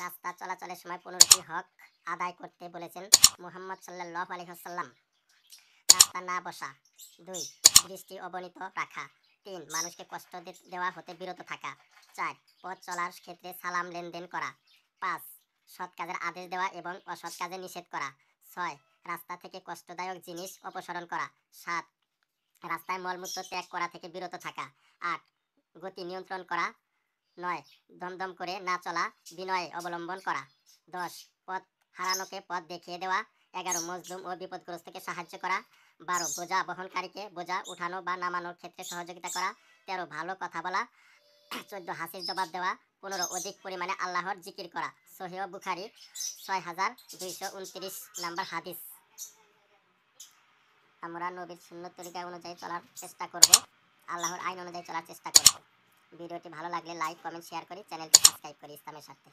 রাস্তা চলাচলের সময় 15টি হক আদায় করতে বলেছেন মুহাম্মদ সাল্লাল্লাহু আলাইহি ওয়াসাল্লাম। রাস্তা না বসা। 2 দৃষ্টি অবনীত রাখা। 3 মানুষকে কষ্ট দেওয়া হতে বিরত থাকা। 4 পথ চলার ক্ষেত্রে সালাম লেনদেন করা। 5 সৎ কাজের আদেশ দেওয়া এবং অসৎ কাজে নিষেধ করা। 6 রাস্তা থেকে কষ্টদায়ক জিনিস অপসারণ করা। 7 রাস্তায় মলমূত্র ত্যাগ করা থেকে বিরত থাকা। 8 গতি নিয়ন্ত্রণ করা। 9 দমদম করে না চলা, বিনয় অবলম্বন করা। 10 পথ হারানোকে পথ দেখিয়ে দেওয়া। 11 মজলুম ও বিপদগ্রস্তকে সাহায্য করা। 12 বোঝা বহনকারীকে বোঝা উঠানো বা নামানোর ক্ষেত্রে সহযোগিতা করা। 13 ভালো কথা বলা। 14 হাসির জবাব দেওয়া। 15 অধিক পরিমাণে আল্লাহর জিকির করা। সহিহ বুখারী 6229 নাম্বার হাদিস। আমরা নবীর সুন্নত তরিকা অনুযায়ী চলার চেষ্টা করব, আল্লাহর আইন অনুযায়ী চলার চেষ্টা করব। ভিডিওটি ভালো লাগলে লাইক, কমেন্ট, শেয়ার করি, চ্যানেলটি সাবস্ক্রাইব করি ইসলামের সাথে।